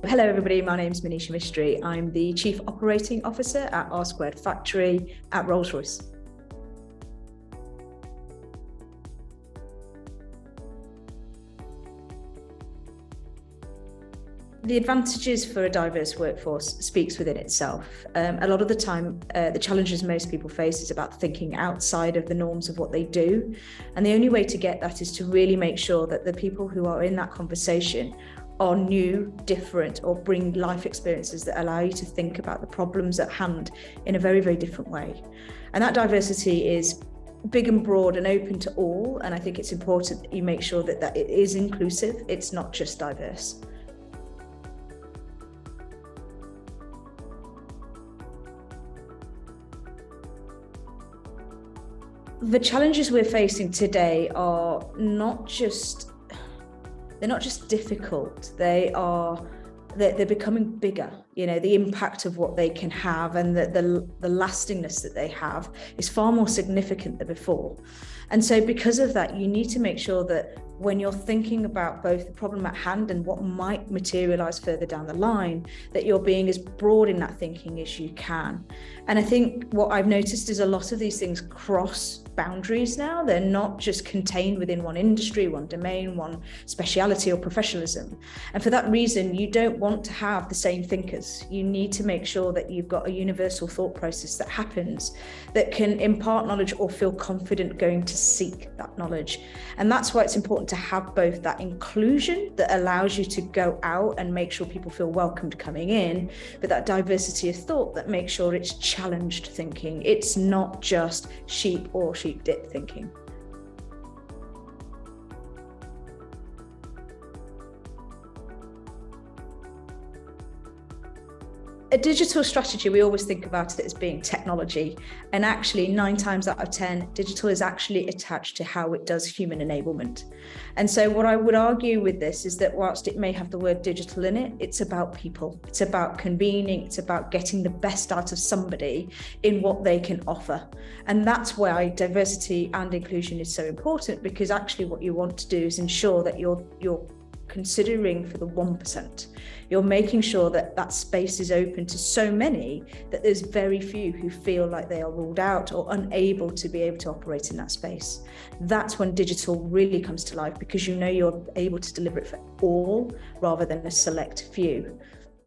Hello everybody, my name's Manisha Mistry. I'm the Chief Operating Officer at R² Factory at Rolls-Royce. The advantages for a diverse workforce speaks within itself. A lot of the time, the challenges most people face is about thinking outside of the norms of what they do. And the only way to get that is to really make sure that the people who are in that conversation are new, different, or bring life experiences that allow you to think about the problems at hand in a very, very different way. And that diversity is big and broad and open to all. And I think it's important that you make sure that it is inclusive. It's not just diverse. The challenges we're facing today are not just difficult, they're becoming bigger. You know, the impact of what they can have and the lastingness that they have is far more significant than before. And so because of that, you need to make sure that when you're thinking about both the problem at hand and what might materialize further down the line, that you're being as broad in that thinking as you can. And I think what I've noticed is a lot of these things cross boundaries now. They're not just contained within one industry, one domain, one speciality or professionalism. And for that reason, you don't want to have the same thinkers. You need to make sure that you've got a universal thought process that happens, that can impart knowledge or feel confident going to seek that knowledge. And that's why it's important to have both that inclusion that allows you to go out and make sure people feel welcomed coming in, but that diversity of thought that makes sure it's challenged thinking. It's not just sheep or sheep dip thinking. A digital strategy, we always think about it as being technology. And actually 9 times out of 10, digital is actually attached to how it does human enablement. And so what I would argue with this is that whilst it may have the word digital in it, it's about people. It's about convening, it's about getting the best out of somebody in what they can offer. And that's why diversity and inclusion is so important, because actually what you want to do is ensure that you're considering for the 1%. You're making sure that that space is open to so many that there's very few who feel like they are ruled out or unable to be able to operate in that space. That's when digital really comes to life, because you know you're able to deliver it for all rather than a select few.